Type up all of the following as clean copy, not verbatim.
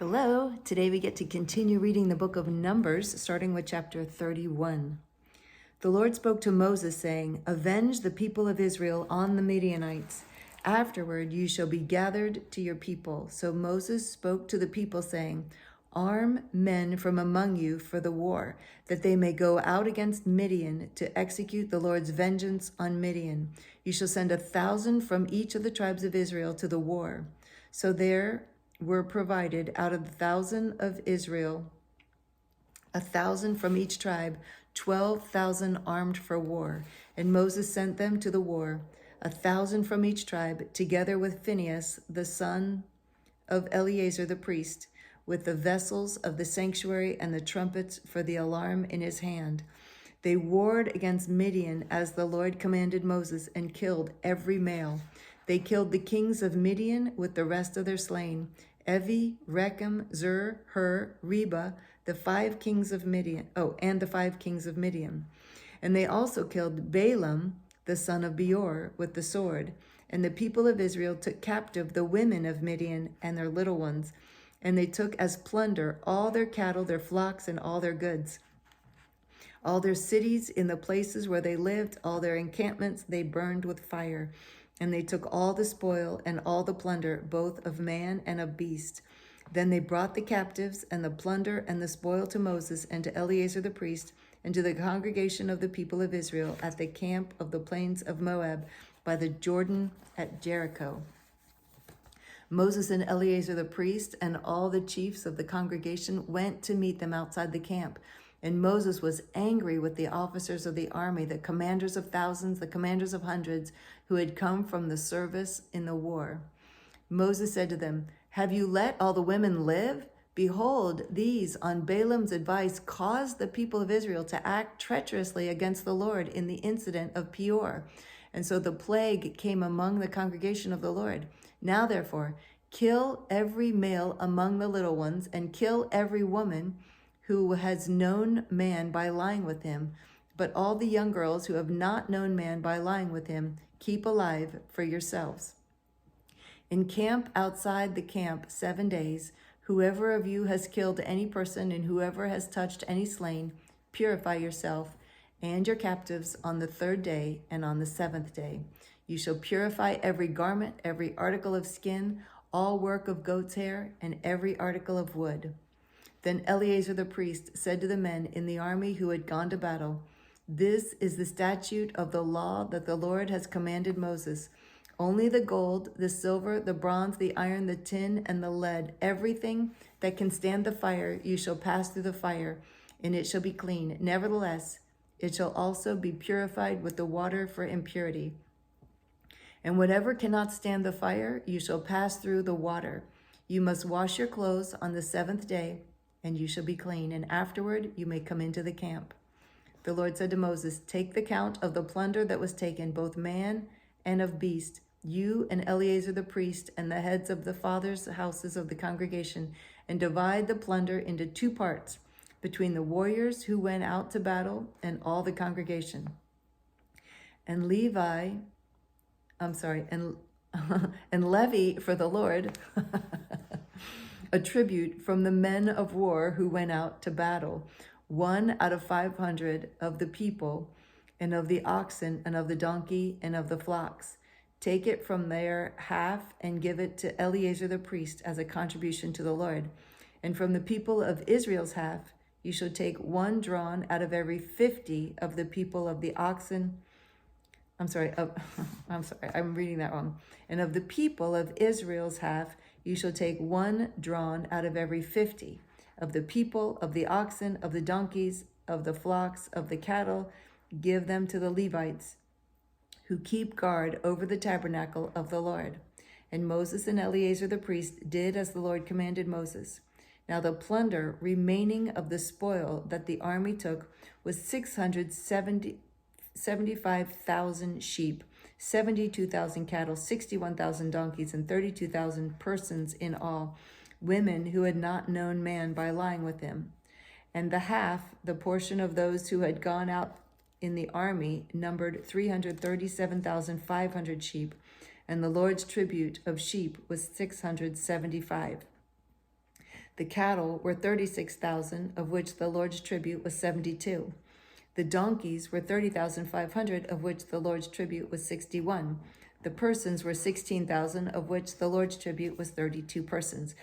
Hello, today we get to continue reading the book of Numbers, starting with chapter 31. The Lord spoke to Moses, saying, "Avenge the people of Israel on the Midianites. Afterward you shall be gathered to your people." So Moses spoke to the people, saying, "Arm men from among you for the war, that they may go out against Midian to execute the Lord's vengeance on Midian. You shall send 1,000 from each of the tribes of Israel to the war." So there were provided out of the 1,000 of Israel, 1,000 from each tribe, 12,000 armed for war. And Moses sent them to the war, 1,000 from each tribe, together with Phinehas, the son of Eleazar the priest, with the vessels of the sanctuary and the trumpets for the alarm in his hand. They warred against Midian as the Lord commanded Moses, and killed every male. They killed the kings of Midian with the rest of their slain: Evi, Rechem, Zur, Hur, Reba, the 5 kings of Midian. And the 5 kings of Midian. And they also killed Balaam, the son of Beor, with the sword. And the people of Israel took captive the women of Midian and their little ones. And they took as plunder all their cattle, their flocks, and all their goods. All their cities in the places where they lived, all their encampments they burned with fire. And they took all the spoil and all the plunder, both of man and of beast. Then they brought the captives and the plunder and the spoil to Moses and to Eleazar the priest and to the congregation of the people of Israel at the camp of the plains of Moab by the Jordan at Jericho. Moses and Eleazar the priest and all the chiefs of the congregation went to meet them outside the camp. And Moses was angry with the officers of the army, the commanders of thousands, the commanders of hundreds, who had come from the service in the war. Moses said to them, "Have you let all the women live? Behold, these, on Balaam's advice, caused the people of Israel to act treacherously against the Lord in the incident of Peor. And so the plague came among the congregation of the Lord. Now, therefore, kill every male among the little ones, and kill every woman who has known man by lying with him. But all the young girls who have not known man by lying with him, keep alive for yourselves. Encamp outside the camp 7 days. Whoever of you has killed any person and whoever has touched any slain, purify yourself and your captives on the 3rd day and on the 7th day. You shall purify every garment, every article of skin, all work of goat's hair, and every article of wood." Then Eleazar the priest said to the men in the army who had gone to battle, "This is the statute of the law that the Lord has commanded Moses. Only the gold, the silver, the bronze, the iron, the tin, and the lead, everything that can stand the fire, you shall pass through the fire, and it shall be clean. Nevertheless, it shall also be purified with the water for impurity. And whatever cannot stand the fire, you shall pass through the water. You must wash your clothes on the 7th day, and you shall be clean, and afterward you may come into the camp." The Lord said to Moses, "Take the count of the plunder that was taken, both man and of beast, you and Eleazar the priest and the heads of the fathers' houses of the congregation, and divide the plunder into 2 parts, between the warriors who went out to battle and all the congregation. And and levy for the Lord a tribute from the men of war who went out to battle, 1 out of 500 of the people, and of the oxen, and of the donkey, and of the flocks. Take it from their half and give it to Eleazar the priest as a contribution to the Lord. And from the people of Israel's half, you shall take 1 drawn out of every 50 of the people of the oxen." I'm reading that wrong. "And of the people of Israel's half, you shall take 1 drawn out of every 50 of the people, of the oxen, of the donkeys, of the flocks, of the cattle. Give them to the Levites, who keep guard over the tabernacle of the Lord." And Moses and Eleazar the priest did as the Lord commanded Moses. Now the plunder remaining of the spoil that the army took was 675,000 sheep, 72,000 cattle, 61,000 donkeys, and 32,000 persons in all, women who had not known man by lying with him. And the half, the portion of those who had gone out in the army, numbered 337,500 sheep, and the Lord's tribute of sheep was 675. The cattle were 36,000, of which the Lord's tribute was 72. The donkeys were 30,500, of which the Lord's tribute was 61. The persons were 16,000, of which the Lord's tribute was 32 persons.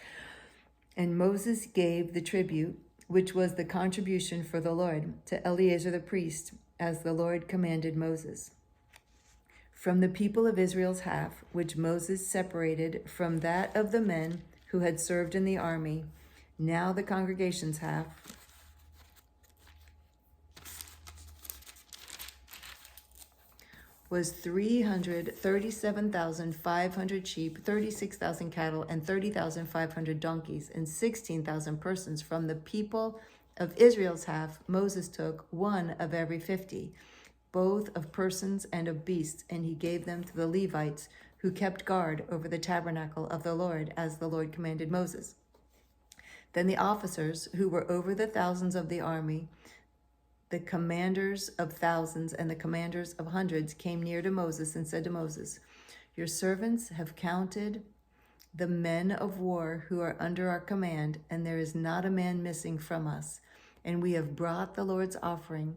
And Moses gave the tribute, which was the contribution for the Lord, to Eleazar the priest, as the Lord commanded Moses. From the people of Israel's half, which Moses separated from that of the men who had served in the army, now the congregation's half, was 337,500 sheep, 36,000 cattle, and 30,500 donkeys, and 16,000 persons. From the people of Israel's half, Moses took one of every 50, both of persons and of beasts, and he gave them to the Levites, who kept guard over the tabernacle of the Lord, as the Lord commanded Moses. Then the officers, who were over the thousands of the army, the commanders of thousands and the commanders of hundreds, came near to Moses and said to Moses, "Your servants have counted the men of war who are under our command, and there is not a man missing from us. And we have brought the Lord's offering,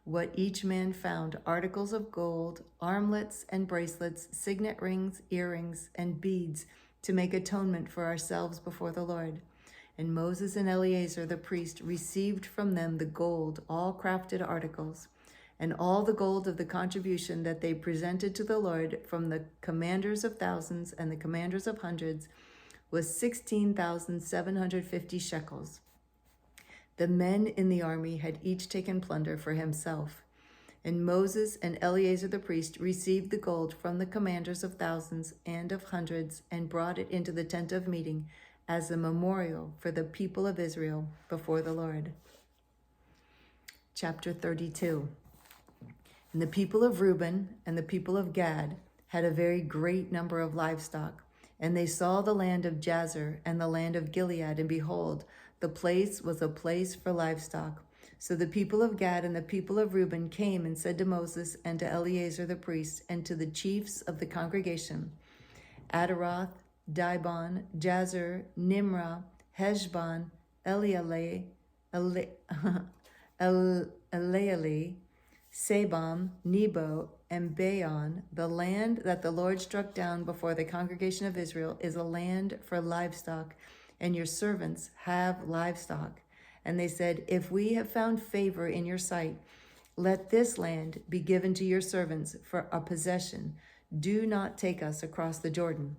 what each man found, articles of gold, armlets and bracelets, signet rings, earrings, and beads, to make atonement for ourselves before the Lord." And Moses and Eleazar the priest received from them the gold, all crafted articles, and all the gold of the contribution that they presented to the Lord from the commanders of thousands and the commanders of hundreds was 16,750 shekels. The men in the army had each taken plunder for himself. And Moses and Eleazar the priest received the gold from the commanders of thousands and of hundreds and brought it into the tent of meeting as a memorial for the people of Israel before the Lord. Chapter 32. And the people of Reuben and the people of Gad had a very great number of livestock, and they saw the land of Jazer and the land of Gilead, and behold, the place was a place for livestock. So the people of Gad and the people of Reuben came and said to Moses and to Eleazar the priest and to the chiefs of the congregation, Adaroth, Dibon, Jazer, Nimrah, Heshbon, Elealeh, Sabam, Nebo, and Baon, the land that the Lord struck down before the congregation of Israel is a land for livestock, and your servants have livestock. And they said, "If we have found favor in your sight, let this land be given to your servants for a possession. Do not take us across the Jordan."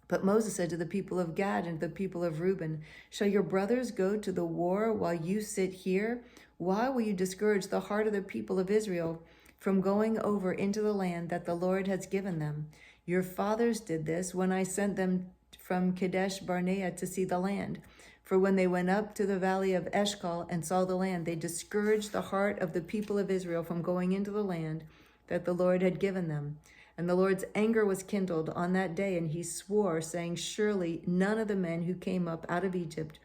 But Moses said to the people of Gad and the people of Reuben, "Shall your brothers go to the war while you sit here? Why will you discourage the heart of the people of Israel from going over into the land that the Lord has given them? Your fathers did this when I sent them from Kadesh Barnea to see the land. For when they went up to the valley of Eshcol and saw the land, they discouraged the heart of the people of Israel from going into the land that the Lord had given them. And the Lord's anger was kindled on that day, and he swore, saying, Surely none of the men who came up out of Egypt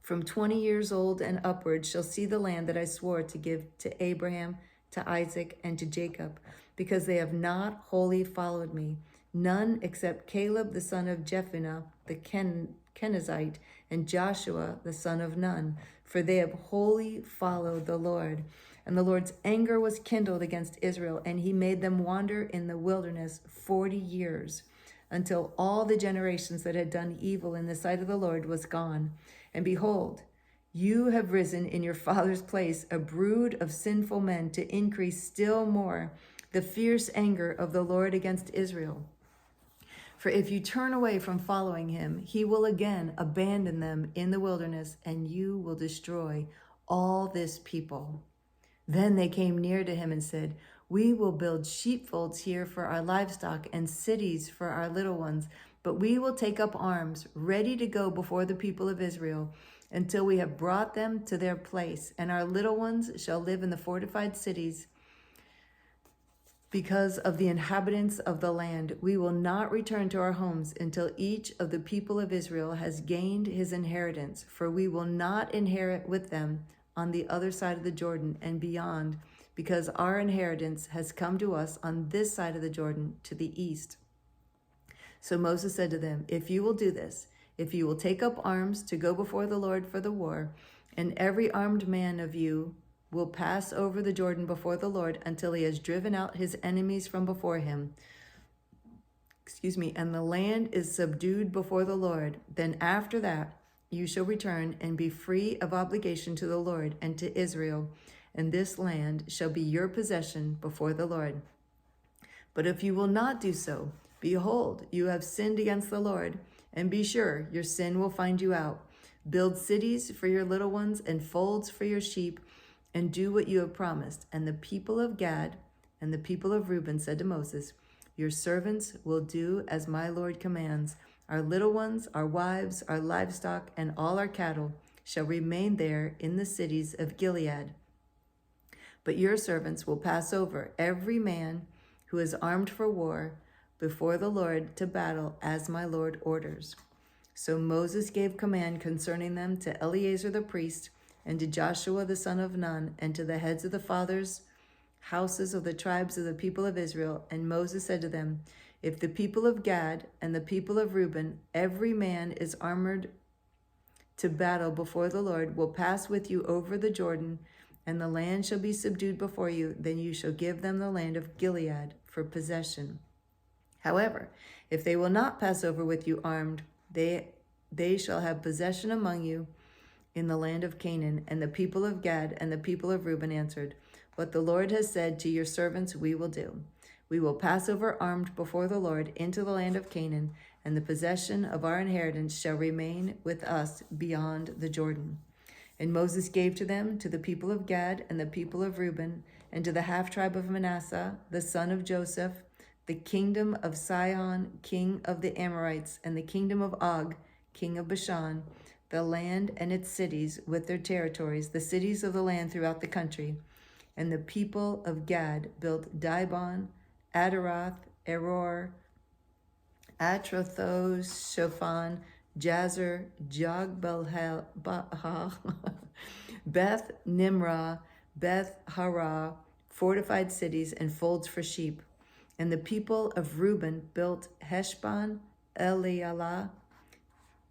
from 20 years old and upward shall see the land that I swore to give to Abraham, to Isaac, and to Jacob, because they have not wholly followed me. None except Caleb the son of Jephunneh the Kenizzite, and Joshua the son of Nun, for they have wholly followed the Lord. And the Lord's anger was kindled against Israel, and he made them wander in the wilderness 40 years, until all the generations that had done evil in the sight of the Lord was gone. And behold, you have risen in your father's place a brood of sinful men to increase still more the fierce anger of the Lord against Israel. For if you turn away from following him, he will again abandon them in the wilderness, and you will destroy all this people. Then they came near to him and said, We will build sheepfolds here for our livestock and cities for our little ones, but we will take up arms, ready to go before the people of Israel, until we have brought them to their place, and our little ones shall live in the fortified cities. Because of the inhabitants of the land, we will not return to our homes until each of the people of Israel has gained his inheritance, for we will not inherit with them on the other side of the Jordan and beyond, because our inheritance has come to us on this side of the Jordan to the east. So Moses said to them, If you will do this, if you will take up arms to go before the Lord for the war, and every armed man of you will pass over the Jordan before the Lord until he has driven out his enemies from before him. And the land is subdued before the Lord. Then after that, you shall return and be free of obligation to the Lord and to Israel, and this land shall be your possession before the Lord. But if you will not do so, behold, you have sinned against the Lord, and be sure your sin will find you out. Build cities for your little ones and folds for your sheep, and do what you have promised. And the people of Gad and the people of Reuben said to Moses, your servants will do as my Lord commands. Our little ones, our wives, our livestock, and all our cattle shall remain there in the cities of Gilead. But your servants will pass over, every man who is armed for war, before the Lord to battle, as my Lord orders. So Moses gave command concerning them to Eleazar the priest, and to Joshua the son of Nun, and to the heads of the fathers' houses of the tribes of the people of Israel. And Moses said to them, if the people of Gad and the people of Reuben, every man is armored to battle before the Lord, will pass with you over the Jordan, and the land shall be subdued before you, then you shall give them the land of Gilead for possession. However, if they will not pass over with you armed, they shall have possession among you in the land of Canaan. And the people of Gad and the people of Reuben answered, what the Lord has said to your servants we will do. We will pass over armed before the Lord into the land of Canaan, and the possession of our inheritance shall remain with us beyond the Jordan. And Moses gave to them, to the people of Gad and the people of Reuben, and to the half-tribe of Manasseh, the son of Joseph, the kingdom of Sihon, king of the Amorites, and the kingdom of Og, king of Bashan, the land and its cities with their territories, the cities of the land throughout the country. And the people of Gad built Dibon, Adaroth, Eror, Atrothos, Shophan, Jazer, Jogbelha, Beth Nimrah, Beth Harah, fortified cities and folds for sheep. And the people of Reuben built Heshbon, Elealeh,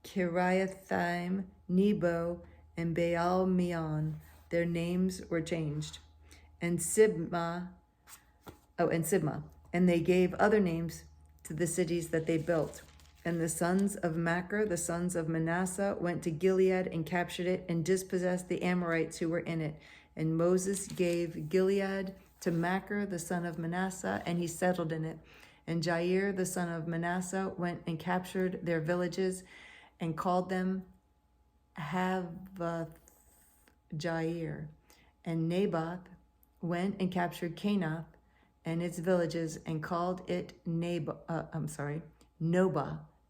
Kiriathaim, Nebo, and Baal Meon. Their names were changed. And Sibmah, and they gave other names to the cities that they built. And the sons of Machir, the sons of Manasseh, went to Gilead and captured it and dispossessed the Amorites who were in it. And Moses gave Gilead to Machir, the son of Manasseh, and he settled in it. And Jair, the son of Manasseh, went and captured their villages and called them Havoth Jair. And Naboth went and captured Canath and its villages and called it Nobah,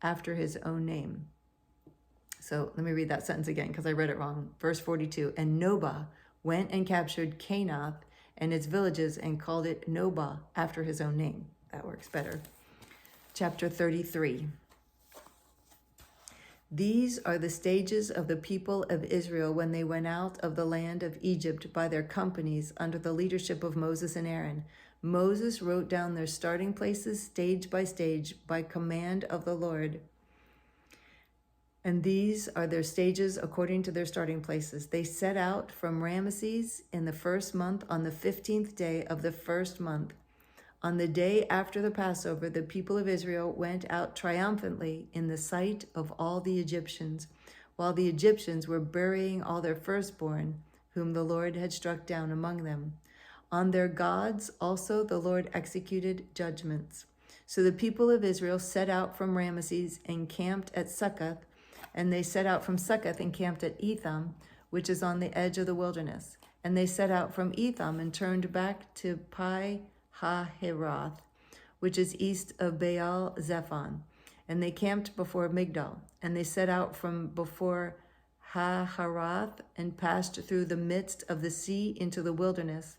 after his own name. So let me read that sentence again because I read it wrong. Verse 42, and Nobah went and captured Canath and its villages and called it Nobah, after his own name. That works better. Chapter 33. These are the stages of the people of Israel when they went out of the land of Egypt by their companies under the leadership of Moses and Aaron. Moses wrote down their starting places stage by command of the Lord. And these are their stages according to their starting places. They set out from Ramesses in the first month on the 15th day of the first month. On the day after the Passover, the people of Israel went out triumphantly in the sight of all the Egyptians, while the Egyptians were burying all their firstborn, whom the Lord had struck down among them. On their gods also the Lord executed judgments. So the people of Israel set out from Ramesses and camped at Succoth, and they set out from Succoth and camped at Etham, which is on the edge of the wilderness. And they set out from Etham and turned back to Pi-hahiroth, which is east of Baal Zephon. And they camped before Migdal. And they set out from before Haharath and passed through the midst of the sea into the wilderness.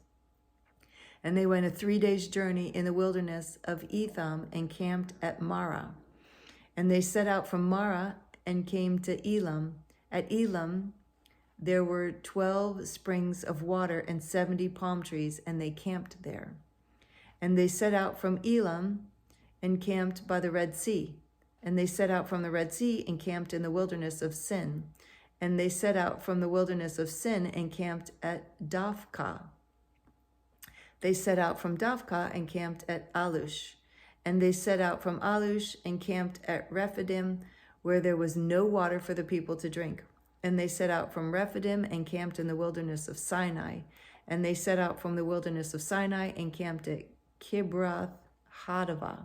And they went a 3 days' journey in the wilderness of Etham and camped at Marah. And they set out from Marah and came to Elam. At Elam there were 12 springs of water and 70 palm trees, and they camped there. And they set out from Elam and camped by the Red Sea. And they set out from the Red Sea and camped in the wilderness of Sin. And they set out from the wilderness of Sin and camped at Dophkah. They set out from Dophkah and camped at Alush. And they set out from Alush and camped at Rephidim, where there was no water for the people to drink. And they set out from Rephidim and camped in the wilderness of Sinai. And they set out from the wilderness of Sinai and camped at Kibroth Hattaavah.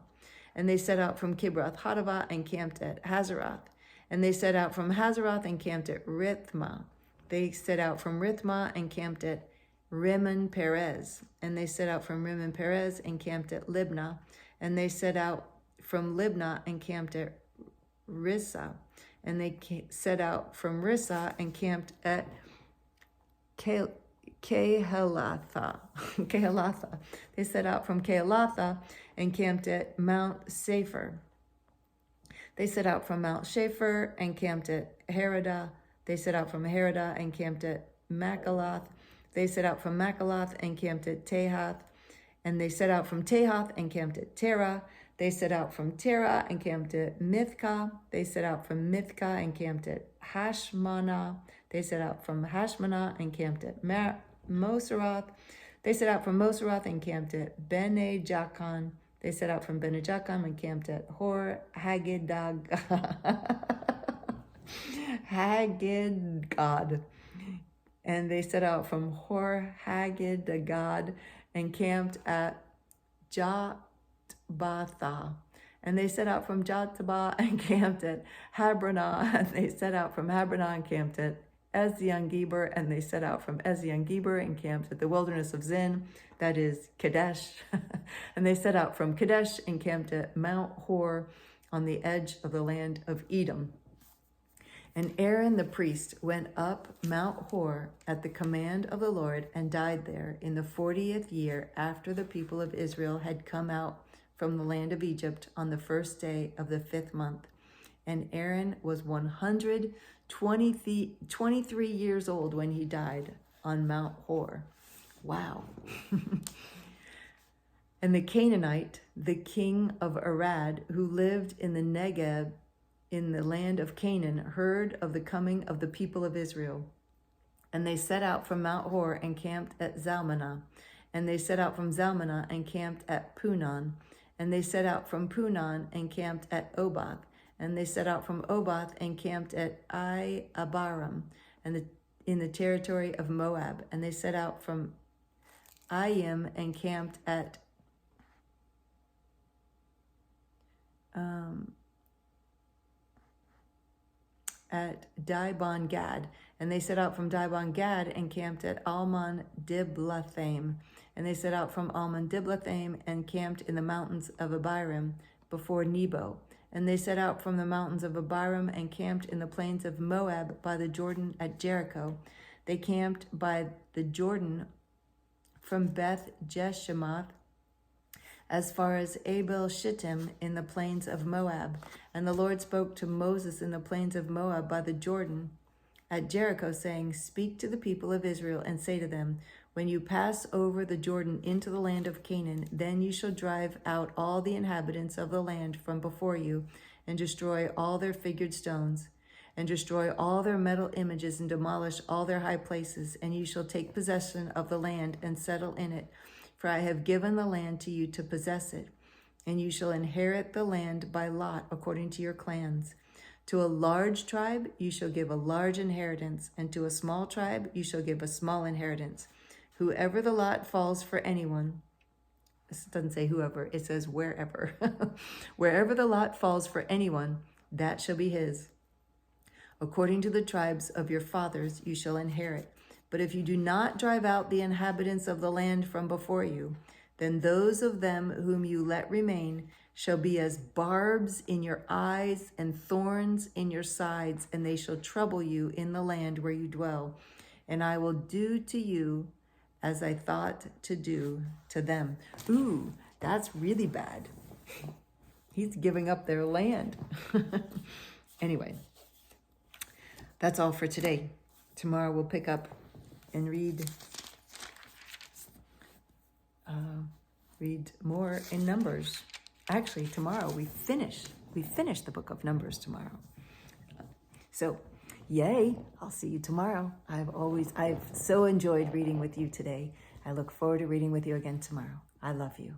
And they set out from Kibroth Hattaavah and camped at Hazeroth. And they set out from Hazeroth and camped at Rithmah. They set out from Rithmah and camped at Rimmon Perez. And they set out from Rimmon Perez and camped at Libnah. And they set out from Libnah and camped at Rissah. And they set out from Rissah and camped at Kehelatha. They set out from Kehelatha and camped at Mount Saphir. They set out from Mount Saphir and camped at Heradah. They set out from Heradah and camped at Makaloth. They set out from Makaloth and camped at Tahath. And they set out from Tahath and camped at Terah. They set out from Terah and camped at Mithkah. They set out from Mithkah and camped at Hashmanah. They set out from Hashmanah and camped at Moseroth. They set out from Moseroth and camped at Bene Jaakan. They set out from Bene Jaakan and camped at Hor Haggidgad. And they set out from Hor Haggidgad and camped at Jotbatha. And they set out from Jotbah and camped at Habronah. And they set out from Habronah and camped at Ezion-Geber. And they set out from Ezion-Geber and camped at the wilderness of Zin, that is Kadesh. And they set out from Kadesh and camped at Mount Hor on the edge of the land of Edom. And Aaron the priest went up Mount Hor at the command of the Lord and died there in the 40th year after the people of Israel had come out from the land of Egypt on the first day of the 5th month. And Aaron was 123 years old when he died on Mount Hor. Wow. And the Canaanite, the king of Arad, who lived in the Negeb, in the land of Canaan, heard of the coming of the people of Israel. And they set out from Mount Hor and camped at Zalmanah. And they set out from Zalmanah and camped at Punon. And they set out from Punon and camped at Oboth. And they set out from Oboth and camped at Abarim, and in the territory of Moab. And they set out from Ayim and camped at Dibon Gad. And they set out from Dibon Gad and camped at Almon Diblathaim. And they set out from Almon Diblathaim and camped in the mountains of Abiram before Nebo. And they set out from the mountains of Abiram and camped in the plains of Moab by the Jordan at Jericho. They camped by the Jordan from Beth Jeshemoth as far as Abel Shittim in the plains of Moab. And the Lord spoke to Moses in the plains of Moab by the Jordan at Jericho, saying, "Speak to the people of Israel and say to them, when you pass over the Jordan into the land of Canaan, then you shall drive out all the inhabitants of the land from before you, and destroy all their figured stones, and destroy all their metal images, and demolish all their high places, and you shall take possession of the land and settle in it. For I have given the land to you to possess it, and you shall inherit the land by lot according to your clans. To a large tribe you shall give a large inheritance, and to a small tribe you shall give a small inheritance. Whoever the lot falls for anyone," this doesn't say whoever, it says wherever. "Wherever the lot falls for anyone, that shall be his. According to the tribes of your fathers you shall inherit. But if you do not drive out the inhabitants of the land from before you, then those of them whom you let remain shall be as barbs in your eyes and thorns in your sides, and they shall trouble you in the land where you dwell. And I will do to you as I thought to do to them." Ooh, that's really bad. He's giving up their land. Anyway, that's all for today. Tomorrow we'll pick up and read more in Numbers. Actually, tomorrow we finish we finish the book of Numbers tomorrow. So, yay, I'll see you tomorrow. I've so enjoyed reading with you today. I look forward to reading with you again tomorrow. I love you.